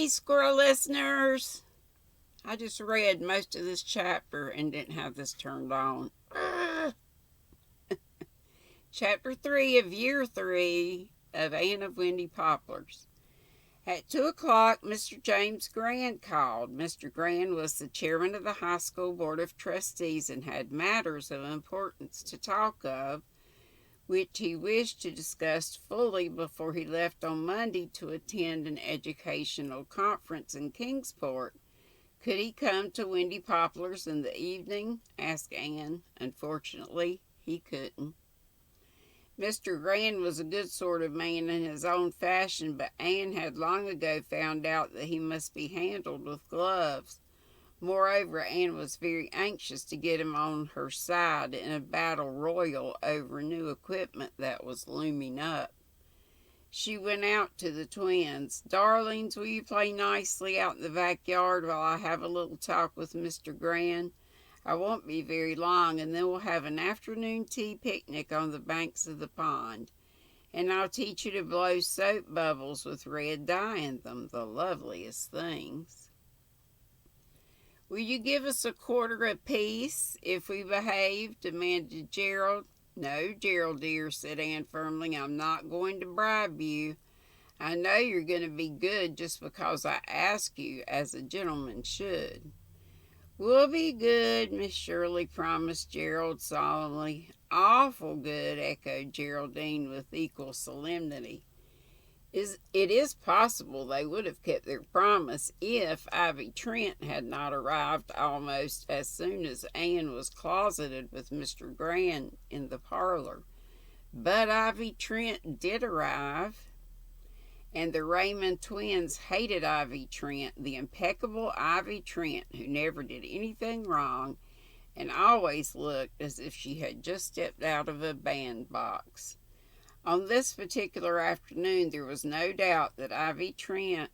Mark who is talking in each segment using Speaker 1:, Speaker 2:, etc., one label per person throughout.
Speaker 1: Hey, squirrel listeners! I just read most of this chapter and didn't have this turned on. Chapter 3 of Year 3 of Anne of Windy Poplars. At 2 o'clock, Mr. James Grand called. Mr. Grand was the chairman of the high school board of trustees and had matters of importance to talk of, which he wished to discuss fully before he left on Monday to attend an educational conference in Kingsport. Could he come to Windy Poplars in the evening? Asked Anne. Unfortunately, he couldn't. Mr. Grand was a good sort of man in his own fashion, but Anne had long ago found out that he must be handled with gloves. Moreover, Anne was very anxious to get him on her side in a battle royal over new equipment that was looming up. She went out to the twins. Darlings, will you play nicely out in the backyard while I have a little talk with Mr. Grand? I won't be very long, and then we'll have an afternoon tea picnic on the banks of the pond. And I'll teach you to blow soap bubbles with red dye in them, the loveliest things. Will you give us a quarter apiece if we behave? Demanded Gerald. No, Gerald dear, said Anne firmly. I'm not going to bribe you. I know you're going to be good just because I ask you, as a gentleman should. We'll be good, Miss Shirley promised Gerald solemnly. Awful good, echoed Geraldine with equal solemnity. It is possible they would have kept their promise if Ivy Trent had not arrived almost as soon as Anne was closeted with Mr. Grand in the parlor. But Ivy Trent did arrive, and the Raymond twins hated Ivy Trent, the impeccable Ivy Trent, who never did anything wrong and always looked as if she had just stepped out of a bandbox. On this particular afternoon, there was no doubt that Ivy Trent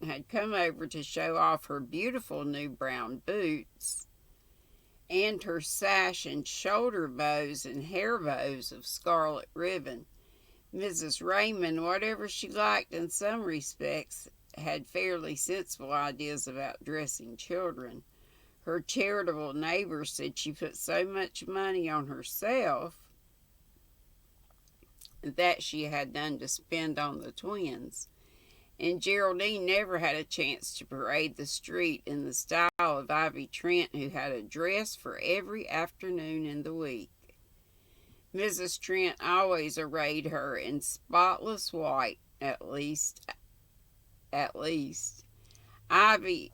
Speaker 1: had come over to show off her beautiful new brown boots and her sash and shoulder bows and hair bows of scarlet ribbon. Mrs. Raymond, whatever she liked in some respects, had fairly sensible ideas about dressing children. Her charitable neighbor said she put so much money on herself that she had none to spend on the twins, and Geraldine never had a chance to parade the street in the style of Ivy Trent, who had a dress for every afternoon in the week. Mrs. Trent always arrayed her in spotless white, at least Ivy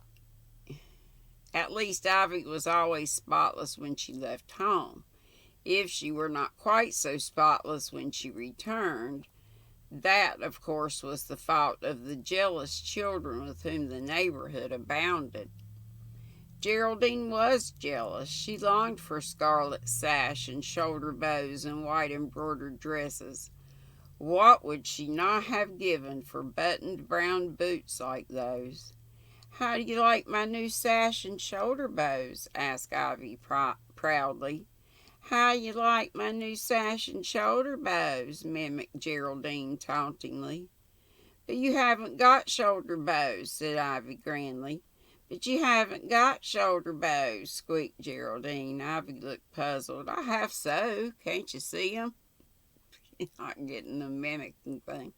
Speaker 1: was always spotless when she left home. If she were not quite so spotless when she returned, that, of course, was the fault of the jealous children with whom the neighborhood abounded. Geraldine was jealous. She longed for scarlet sash and shoulder bows and white embroidered dresses. What would she not have given for buttoned brown boots like those? How do you like my new sash and shoulder bows? Asked Ivy proudly. How you like my new sash and shoulder bows? Mimicked Geraldine tauntingly. But you haven't got shoulder bows, said Ivy grandly. But you haven't got shoulder bows, squeaked Geraldine. Ivy looked puzzled. I have so. Can't you see 'em? Not getting the mimicking thing.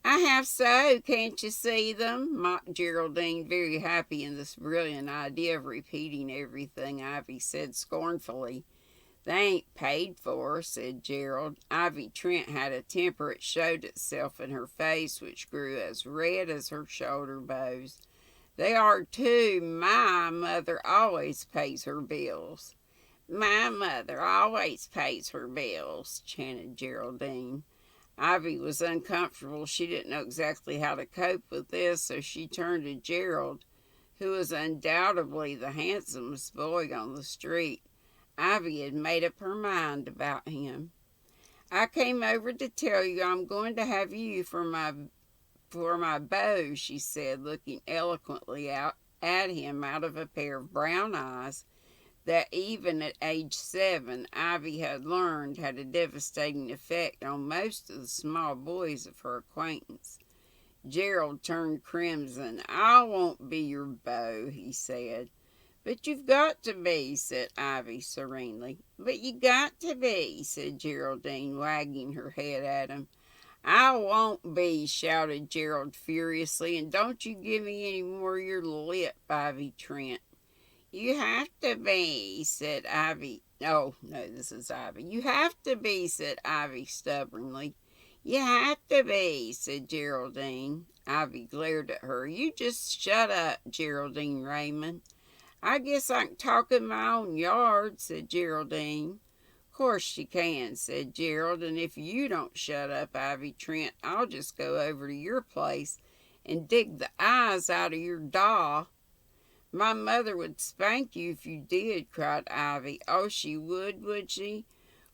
Speaker 1: I have so. Can't you see them? Mocked Geraldine, very happy in this brilliant idea of repeating everything Ivy said scornfully. They ain't paid for, said Gerald. Ivy Trent had a temper. It showed itself in her face, which grew as red as her shoulder bows. They are too. My mother always pays her bills. My mother always pays her bills, chanted Geraldine. Ivy was uncomfortable. She didn't know exactly how to cope with this, so she turned to Gerald, who was undoubtedly the handsomest boy on the street. Ivy had made up her mind about him. I came over to tell you I'm going to have you for my beau, she said, looking eloquently out at him out of a pair of brown eyes that even at age 7, Ivy had learned had a devastating effect on most of the small boys of her acquaintance. Gerald turned crimson. "I won't be your beau," he said. "But you've got to be," said Ivy serenely. "But you got to be," said Geraldine, wagging her head at him. "I won't be," shouted Gerald furiously, "and don't you give me any more of your lip, Ivy Trent." "You have to be," said Ivy. Oh, no, this is Ivy. "You have to be," said Ivy stubbornly. "You have to be," said Geraldine. Ivy glared at her. "You just shut up, Geraldine Raymond." "I guess I can talk in my own yard," said Geraldine. "Course you can," said Gerald, "and if you don't shut up, Ivy Trent, I'll just go over to your place and dig the eyes out of your doll." "My mother would spank you if you did," cried Ivy. "Oh, she would she?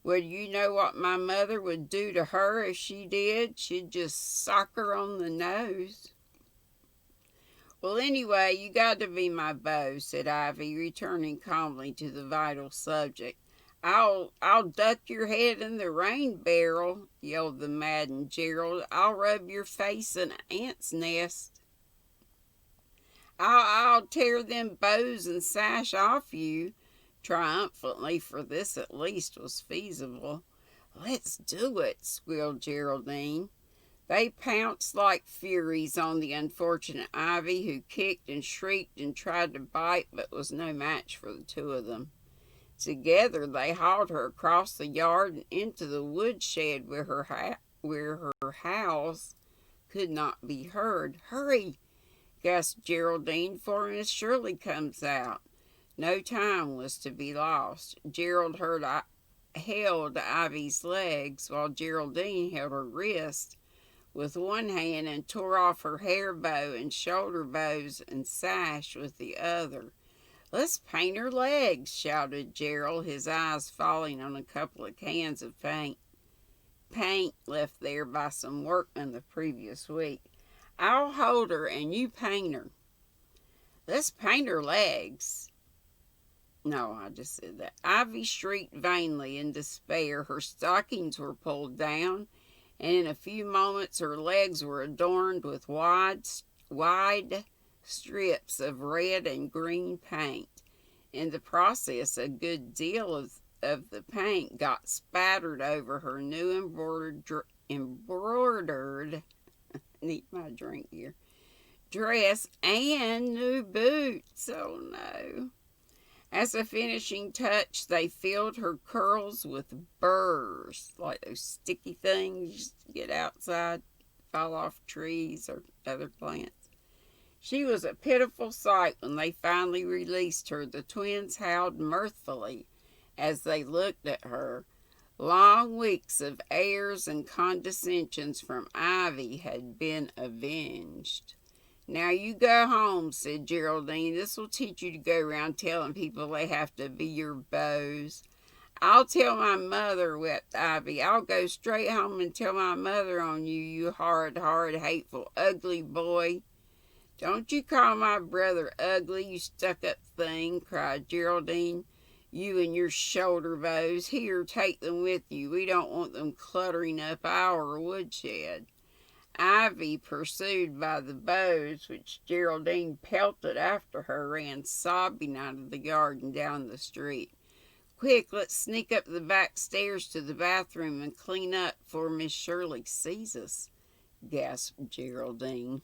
Speaker 1: Well, you know what my mother would do to her if she did? She'd just sock her on the nose." "Well, anyway, you got to be my beau," said Ivy, returning calmly to the vital subject. I'll duck your head in the rain barrel," yelled the maddened Gerald. "I'll rub your face in an ant's nest. I'll tear them bows and sash off you," triumphantly, for this at least was feasible. "Let's do it," squealed Geraldine. They pounced like furies on the unfortunate Ivy, who kicked and shrieked and tried to bite, but was no match for the two of them. Together they hauled her across the yard and into the woodshed where her howls could not be heard. "Hurry!" gasped Geraldine, "for Miss Shirley comes out." No time was to be lost. Gerald held Ivy's legs while Geraldine held her wrist with one hand and tore off her hair bow and shoulder bows and sash with the other. "Let's paint her legs," shouted Gerald, his eyes falling on a couple of cans of paint left there by some workmen the previous week. "I'll hold her and you paint her." "Let's paint her legs." No, I just said that. Ivy shrieked vainly in despair. Her stockings were pulled down, and in a few moments her legs were adorned with wide strips of red and green paint. In the process, a good deal of the paint got spattered over her new embroidered need my drink here, dress and new boots. Oh no. As a finishing touch, they filled her curls with burrs, like those sticky things you get outside, fall off trees or other plants. She was a pitiful sight when they finally released her. The twins howled mirthfully as they looked at her. Long weeks of airs and condescensions from Ivy had been avenged. "Now you go home," said Geraldine. "This will teach you to go around telling people they have to be your beaux." "I'll tell my mother," wept Ivy. "I'll go straight home and tell my mother on you, you horrid, hateful, ugly boy." "Don't you call my brother ugly, you stuck-up thing," cried Geraldine. "You and your shoulder bows. Here, take them with you. We don't want them cluttering up our woodshed." Ivy, pursued by the bows, which Geraldine pelted after her, ran sobbing out of the yard and down the street. "Quick, let's sneak up the back stairs to the bathroom and clean up before Miss Shirley sees us," gasped Geraldine.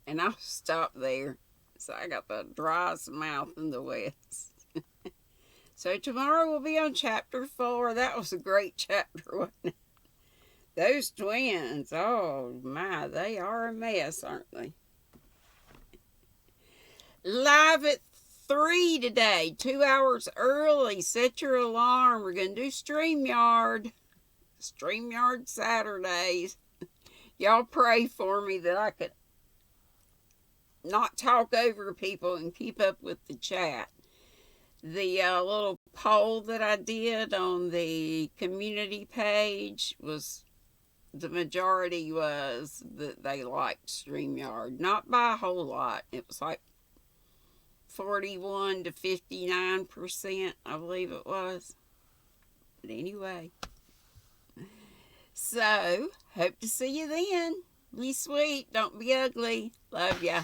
Speaker 1: And I'll stop there. So I got the driest mouth in the West. So tomorrow we'll be on chapter 4. That was a great chapter, wasn't it? Those twins, oh my, they are a mess, aren't they? Live at 3 today, 2 hours early. Set your alarm. We're going to do StreamYard Saturdays. Y'all pray for me that I could not talk over people and keep up with the chat. The little poll that I did on the community page was, the majority was that they liked StreamYard. Not by a whole lot. It was like 41 to 59%, I believe it was. But anyway. So, hope to see you then. Be sweet. Don't be ugly. Love ya.